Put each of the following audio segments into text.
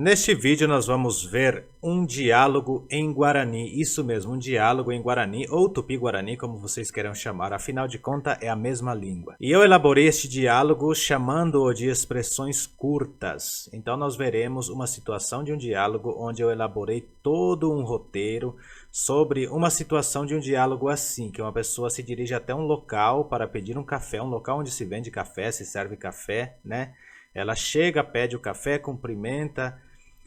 Neste vídeo nós vamos ver um diálogo em Guarani, isso mesmo, um diálogo em Guarani ou Tupi-Guarani, como vocês queiram chamar, afinal de contas é a mesma língua. E eu elaborei este diálogo chamando-o de expressões curtas, então nós veremos uma situação de um diálogo onde eu elaborei todo um roteiro sobre uma situação de um diálogo assim, que uma pessoa se dirige até um local para pedir um café, um local onde se vende café, se serve café, né? Ela chega, pede o café, cumprimenta,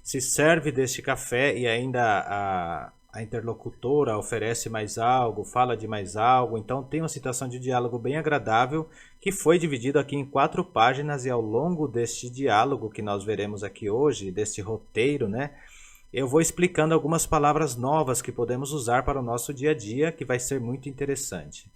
se serve deste café e ainda a interlocutora oferece mais algo, fala de mais algo. Então tem uma situação de diálogo bem agradável que foi dividido aqui em 4 páginas, e ao longo deste diálogo que nós veremos aqui hoje, deste roteiro, né? Eu vou explicando algumas palavras novas que podemos usar para o nosso dia a dia, que vai ser muito interessante.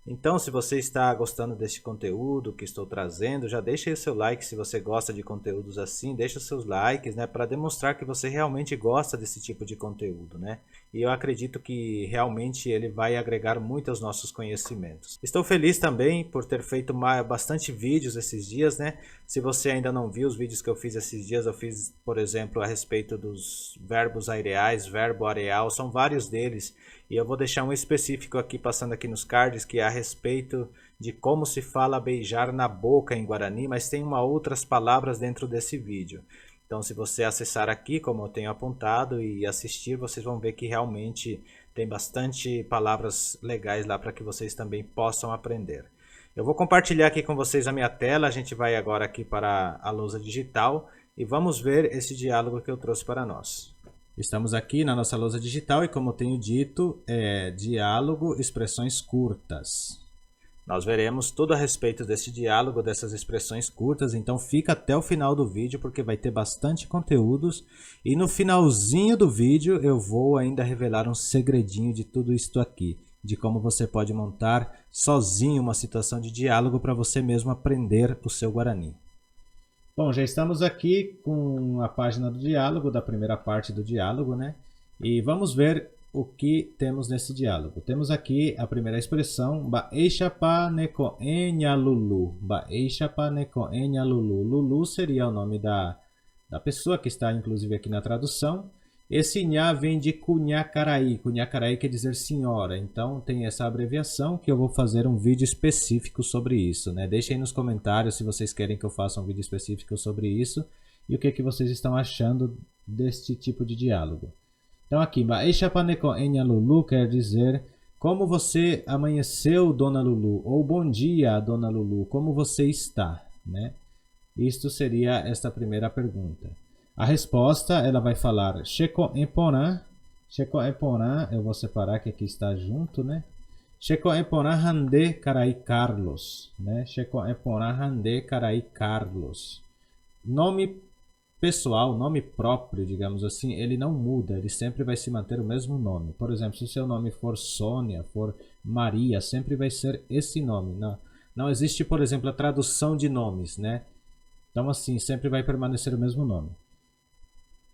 Então, se você está gostando deste conteúdo que estou trazendo, já deixa aí o seu like. Se você gosta de conteúdos assim, deixa os seus likes, né, para demonstrar que você realmente gosta desse tipo de conteúdo, né? E eu acredito que realmente ele vai agregar muito aos nossos conhecimentos. Estou feliz também por ter feito bastante vídeos esses dias, né? Se você ainda não viu os vídeos que eu fiz esses dias, eu fiz, por exemplo, a respeito dos verbos aireais, verbo areal, são vários deles. E eu vou deixar um específico aqui, passando aqui nos cards, que é a respeito de como se fala beijar na boca em Guarani, mas tem outras palavras dentro desse vídeo. Então, se você acessar aqui, como eu tenho apontado, e assistir, vocês vão ver que realmente tem bastante palavras legais lá para que vocês também possam aprender. Eu vou compartilhar aqui com vocês a minha tela, a gente vai agora aqui para a lousa digital e vamos ver esse diálogo que eu trouxe para nós. Estamos aqui na nossa lousa digital e, como eu tenho dito, é diálogo, expressões curtas. Nós veremos tudo a respeito desse diálogo, dessas expressões curtas, então fica até o final do vídeo porque vai ter bastante conteúdos. E no finalzinho do vídeo eu vou ainda revelar um segredinho de tudo isso aqui, de como você pode montar sozinho uma situação de diálogo para você mesmo aprender o seu Guarani. Bom, já estamos aqui com a página do diálogo, da primeira parte do diálogo, né? E vamos ver o que temos nesse diálogo. Temos aqui a primeira expressão, Baeixapa neko enya lulu. Baeixapa neko enya lulu. Lulu seria o nome da pessoa, que está inclusive aqui na tradução. Esse nha vem de Cunhacaraí. Cunhacaraí quer dizer senhora. Então tem essa abreviação que eu vou fazer um vídeo específico sobre isso, né? Deixem aí nos comentários se vocês querem que eu faça um vídeo específico sobre isso e o que vocês estão achando deste tipo de diálogo. Então aqui, Baeixapaneko enya Lulu quer dizer como você amanheceu, Dona Lulu, ou bom dia, Dona Lulu, como você está, né? Isto seria esta primeira pergunta. A resposta, ela vai falar Sheko Emporan. Sheko Emporan, eu vou separar que aqui está junto, né? Sheko Emporan Hande Carai Carlos, né? Sheko Emporan Hande Carai Carlos. Nome pessoal, nome próprio, digamos assim, ele não muda, ele sempre vai se manter o mesmo nome. Por exemplo, se o seu nome for Sônia, for Maria, sempre vai ser esse nome. Não existe, por exemplo, a tradução de nomes, né? Então, assim, sempre vai permanecer o mesmo nome.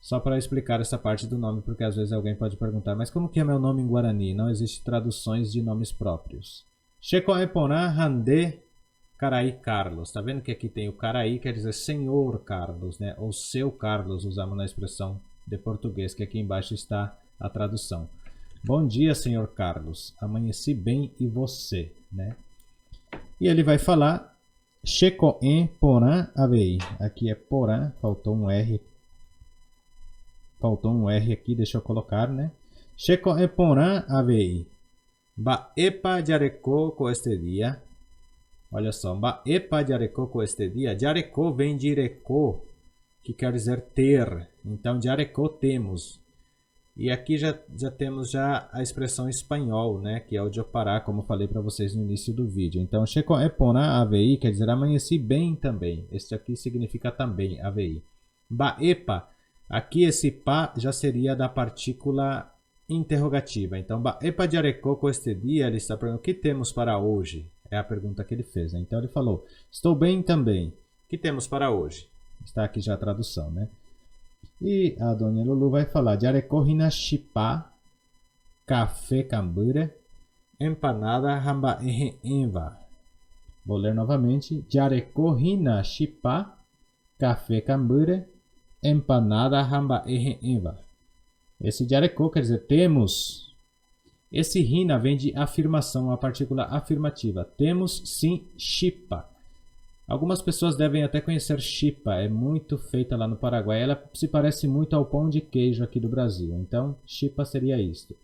Só para explicar essa parte do nome, porque às vezes alguém pode perguntar, mas como que é meu nome em Guarani? Não existe traduções de nomes próprios. Sheko Emporan Hande Carai Carlos. Tá vendo que aqui tem o Carai, quer dizer senhor Carlos, né? Ou seu Carlos, usamos na expressão de português, que aqui embaixo está a tradução. Bom dia, senhor Carlos. Amanheci bem e você, né? E ele vai falar Sheko Emporan Avei. Aqui é Porã, faltou um R. Faltou um R aqui, deixa eu colocar, né? Sheko Emporan Avei. Baepa Jareco com este dia. Olha só, Baepa Jareco com este dia. Jareco vem de Ireco, que quer dizer ter. Então, Jareco temos. E aqui já temos já a expressão em espanhol, né? Que é o Jopará, como falei para vocês no início do vídeo. Então, Sheko Emporan Avei quer dizer amanheci bem também. Este aqui significa também, Avei. Baepa. Aqui esse pa já seria da partícula interrogativa. Então, Baepa Jareco com este dia, ele está perguntando o que temos para hoje? É a pergunta que ele fez, né? Então ele falou, estou bem também. O que temos para hoje? Está aqui já a tradução, né? E a Dona Lulu vai falar, Jareco Hinashipa, café cambure, empanada hamba enva. Vou ler novamente, Jareco Hinashipa, café cambure, empanada hamba eva. Esse jarecô quer dizer temos. Esse rina vem de afirmação, uma partícula afirmativa. Temos sim chipa. Algumas pessoas devem até conhecer chipa, é muito feita lá no Paraguai. Ela se parece muito ao pão de queijo aqui do Brasil. Então, chipa seria isto.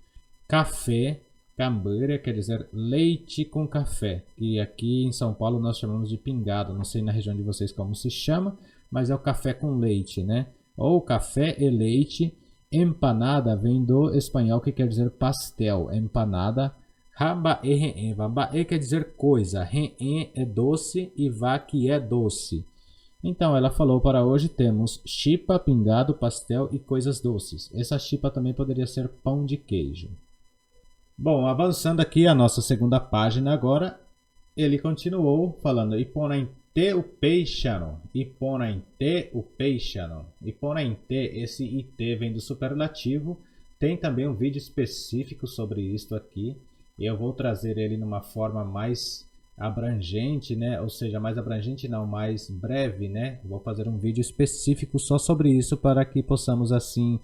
Café, cambure, quer dizer leite com café. E aqui em São Paulo nós chamamos de pingado. Não sei na região de vocês como se chama, mas é o café com leite, né? Ou café e leite. Empanada vem do espanhol que quer dizer pastel. Empanada. Hamba e va quer dizer coisa, re é doce e va que é doce. Então ela falou para hoje temos chipa, pingado, pastel e coisas doces. Essa chipa também poderia ser pão de queijo. Bom, avançando aqui a nossa segunda página agora, ele continuou falando iponainte o peixano, iponainte o peixano. Iponainte, esse it vem do superlativo. Tem também um vídeo específico sobre isto aqui. Eu vou trazer ele numa forma mais abrangente, né? Ou seja, mais abrangente não, mais breve, né? Vou fazer um vídeo específico só sobre isso para que possamos assim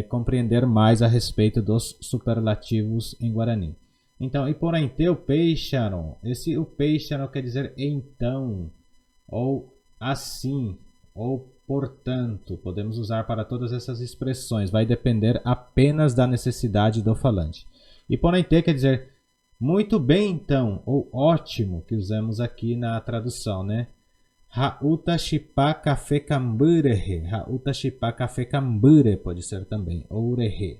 compreender mais a respeito dos superlativos em Guarani. Então, iponainte o peixano. Esse o peixano quer dizer então, ou assim, ou portanto. Podemos usar para todas essas expressões. Vai depender apenas da necessidade do falante. Iponainte quer dizer muito bem então, ou ótimo, que usamos aqui na tradução, né? Hauta shipa café camburehe. Hauta shipa café cambure pode ser também, ou rehe.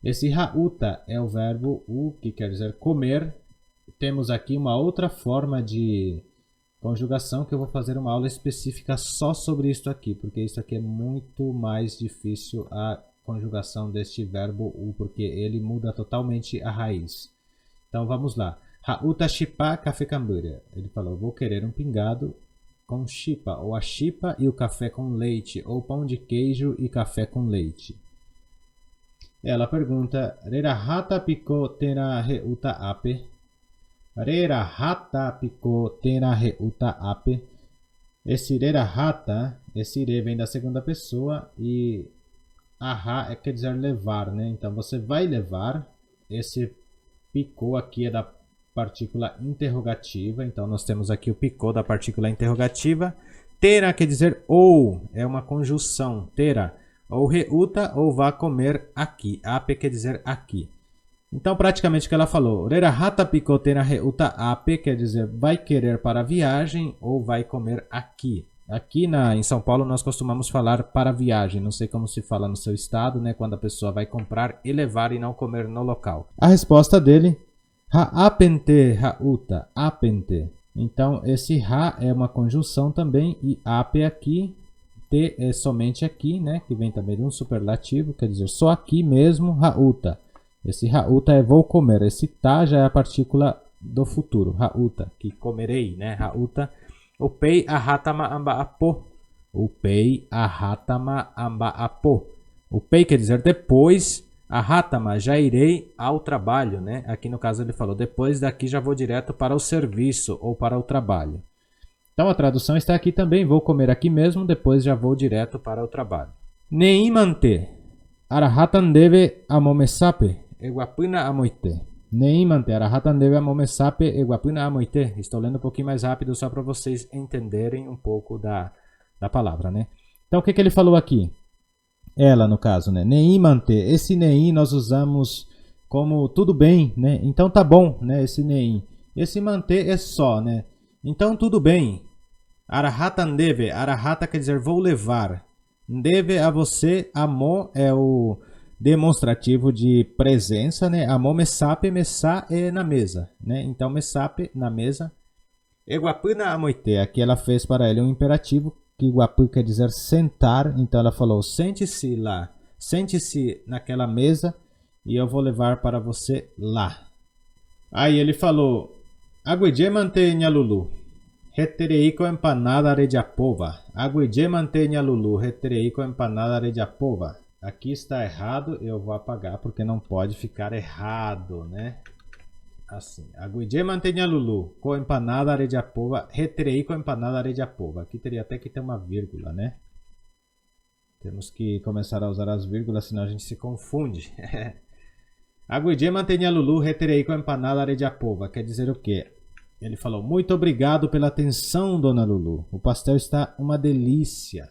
Esse hauta é o verbo u, que quer dizer comer. Temos aqui uma outra forma de conjugação que eu vou fazer uma aula específica só sobre isso aqui, porque isso aqui é muito mais difícil a conjugação deste verbo u, porque ele muda totalmente a raiz. Então vamos lá. Hauta shipa café cambure. Ele falou, vou querer um pingado com chipa, ou a chipa e o café com leite, ou pão de queijo e café com leite. Ela pergunta, Rera hata piko tena reuta ape? Rera hata piko tena reuta ape? Esse rera hata, esse re vem da segunda pessoa e aha quer dizer levar, né? Então você vai levar. Esse picô aqui é da partícula interrogativa. Então nós temos aqui o picô da partícula interrogativa. Terá quer dizer ou, é uma conjunção. Terá, ou reuta ou vá comer aqui. Ape quer dizer aqui. Então praticamente o que ela falou. Rera hata picô terá reuta ape quer dizer vai querer para a viagem ou vai comer aqui. Aqui em São Paulo nós costumamos falar para viagem, não sei como se fala no seu estado, né? Quando a pessoa vai comprar e levar e não comer no local. A resposta dele, ha-apente, ha-uta, apente. Então esse ha é uma conjunção também e ape aqui, te é somente aqui, né? Que vem também de um superlativo, quer dizer só aqui mesmo, ha-uta. Esse ha-uta é vou comer, esse ta já é a partícula do futuro, ha-uta, que comerei, né? Ha-uta. Upei ahatama amba apo. Upei ahatama amba apo. Upei quer dizer depois. Ahatama, já irei ao trabalho, né? Aqui no caso ele falou, depois daqui já vou direto para o serviço ou para o trabalho. Então a tradução está aqui também. Vou comer aqui mesmo, depois já vou direto para o trabalho. Neimante. Arahatan deve amomesape. Eguapuna amoite. Neimante, arahatan deve amomesape eguapuna amoite. Estou lendo um pouquinho mais rápido só para vocês entenderem um pouco da palavra, né? Então o que ele falou aqui? Ela, no caso, né? Neimante. Esse neim nós usamos como tudo bem, né? Então tá bom, né? Esse neim. Esse manter é só, né? Então tudo bem. Arahatan deve. Arahata quer dizer vou levar. Deve a você. Amo é o demonstrativo de presença, né? Amo mesape, mesa é na mesa, né? Então mesape na mesa. Eguapuna amoite. Aqui ela fez para ele um imperativo que iguapu quer dizer sentar. Então ela falou, sente-se lá. Sente-se naquela mesa e eu vou levar para você lá. Aí ele falou, aguedje mantenha lulu. Retereico empanada rediapova. Aguedje mantenha lulu. Retereico empanada rediapova. Aqui está errado, eu vou apagar porque não pode ficar errado, né? Assim, aguedje mantenha lulu, com empanada rediapova, reterei com empanada rediapova. Aqui teria até que ter uma vírgula, né? Temos que começar a usar as vírgulas, senão a gente se confunde. Aguijé mantenha Lulu reterei com empanada arejapova. Quer dizer o quê? Ele falou, muito obrigado pela atenção, dona Lulu. O pastel está uma delícia.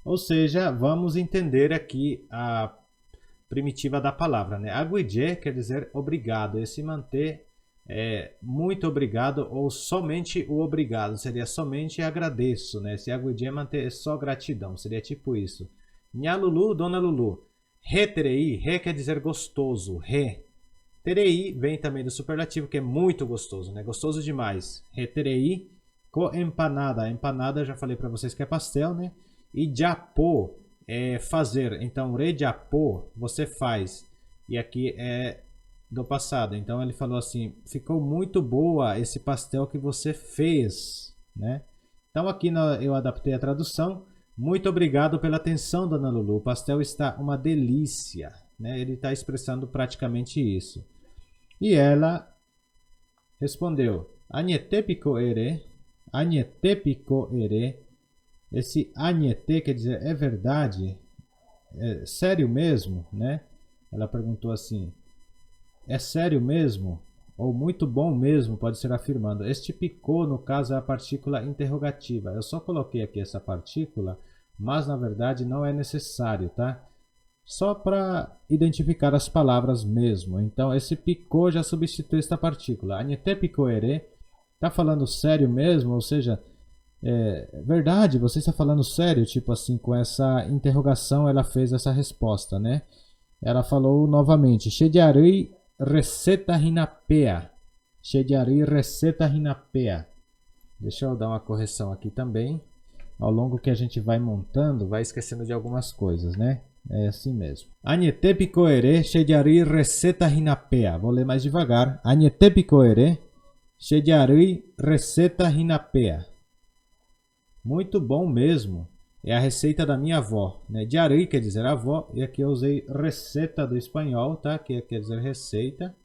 Ou seja, vamos entender aqui a primitiva da palavra, né? Aguijé quer dizer obrigado. Esse manter é muito obrigado ou somente o obrigado. Seria somente agradeço, né? Esse aguijé manter é só gratidão. Seria tipo isso. Nha Lulu, dona Lulu. Reterei, re quer dizer gostoso. Re. Terei vem também do superlativo, que é muito gostoso, né? Gostoso demais. Reterei co empanada. Empanada, já falei para vocês que é pastel, né? E japô é fazer. Então, re japô, você faz. E aqui é do passado. Então, ele falou assim, ficou muito boa esse pastel que você fez, né? Então, aqui eu adaptei a tradução. Muito obrigado pela atenção, dona Lulu. O pastel está uma delícia, né? Ele está expressando praticamente isso. E ela respondeu, Agnetepiko ere, Agnetepiko ere. Esse agnete quer dizer é verdade, é sério mesmo, né? Ela perguntou assim, é sério mesmo? Ou muito bom mesmo, pode ser afirmando. Este picô, no caso, é a partícula interrogativa. Eu só coloquei aqui essa partícula, mas na verdade não é necessário, tá? Só para identificar as palavras mesmo. Então, esse picô já substitui esta partícula. Agnete picô ere, tá falando sério mesmo? Ou seja, é verdade, você está falando sério? Tipo assim, com essa interrogação ela fez essa resposta, né? Ela falou novamente, Shediarui receta rinapea. Shediarui receta rinapea. Deixa eu dar uma correção aqui também. Ao longo que a gente vai montando, vai esquecendo de algumas coisas, né? É assim mesmo. Agnete picô ere, Shediarui receta rinapea. Vou ler mais devagar. Agnete picô ere, Shediarui receta rinapea. Muito bom mesmo. É a receita da minha avó, né? Diari quer dizer avó, e aqui eu usei receita do espanhol, tá? Que quer dizer receita.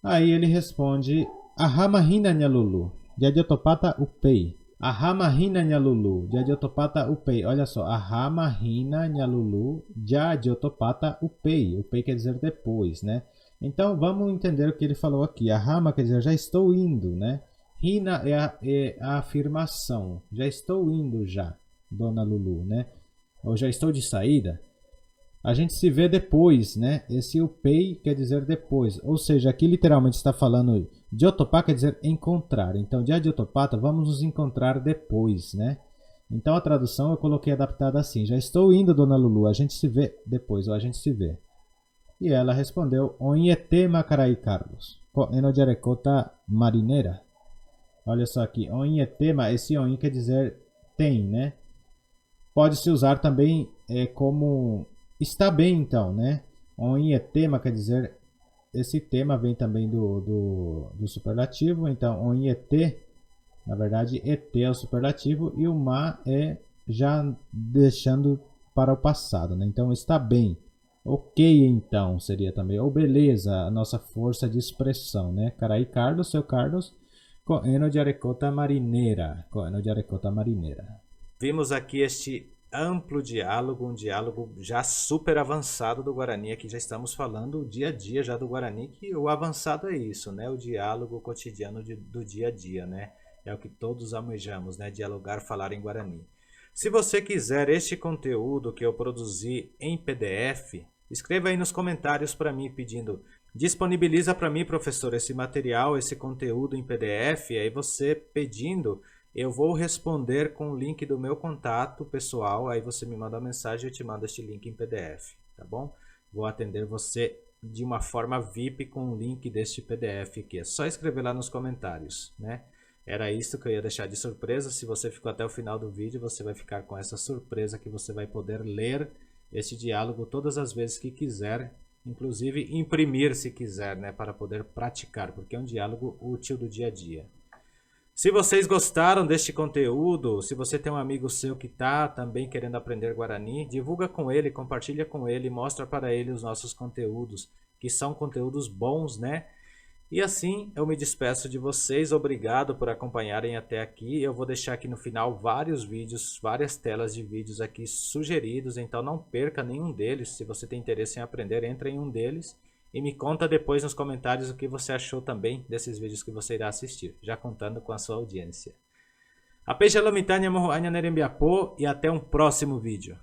Aí ele responde, Ahamahina nha Lulu, Jadiotopata upei. Ahamahina nha Lulu, Jadiotopata upei. Olha só, Ahamahina nha Lulu, Jadiotopata upei. Upei quer dizer depois, né? Então vamos entender o que ele falou aqui. Ahama quer dizer já estou indo, né? Hina é a afirmação. Já estou indo já, dona Lulu, né? Ou já estou de saída. A gente se vê depois, né? Esse upei quer dizer depois. Ou seja, aqui literalmente está falando diotopá quer dizer encontrar. Então, dia diotopata, vamos nos encontrar depois, né? Então, a tradução eu coloquei adaptada assim. Já estou indo, dona Lulu. A gente se vê depois, ou a gente se vê. E ela respondeu, Onhete Macarai Carlos. Enojarecota marineira. Olha só aqui, onhetema, esse on quer dizer tem, né? Pode-se usar também como está bem, então, né? Onhetema quer dizer, esse tema vem também do superlativo, então onhete, na verdade, et é o superlativo e o ma é já deixando para o passado, né? Então está bem. Ok, então, seria também, ou beleza, a nossa força de expressão, né? Carai Carlos, seu Carlos. Coeno de arecota marineira. Coeno de arecota marineira. Vimos aqui este amplo diálogo, um diálogo já super avançado do Guarani. Aqui já estamos falando o dia a dia já do Guarani, que o avançado é isso, né? O diálogo cotidiano do dia a dia, né? É o que todos almejamos, né? Dialogar, falar em Guarani. Se você quiser este conteúdo que eu produzi em PDF, escreva aí nos comentários para mim pedindo, disponibiliza para mim, professor, esse material, esse conteúdo em PDF, aí você pedindo, eu vou responder com o link do meu contato pessoal, aí você me manda uma mensagem e eu te mando este link em PDF, tá bom? Vou atender você de uma forma VIP com o link deste PDF aqui, é só escrever lá nos comentários, né? Era isso que eu ia deixar de surpresa. Se você ficou até o final do vídeo, você vai ficar com essa surpresa que você vai poder ler este diálogo todas as vezes que quiser, inclusive imprimir se quiser, né, para poder praticar, porque é um diálogo útil do dia a dia. Se vocês gostaram deste conteúdo, se você tem um amigo seu que está também querendo aprender Guarani, divulga com ele, compartilha com ele, mostra para ele os nossos conteúdos, que são conteúdos bons, né? E assim eu me despeço de vocês, obrigado por acompanharem até aqui. Eu vou deixar aqui no final vários vídeos, várias telas de vídeos aqui sugeridos, então não perca nenhum deles. Se você tem interesse em aprender, entre em um deles e me conta depois nos comentários o que você achou também desses vídeos que você irá assistir, já contando com a sua audiência. Ape Shalom Itanya Moho Anya Nerembiapo e até um próximo vídeo.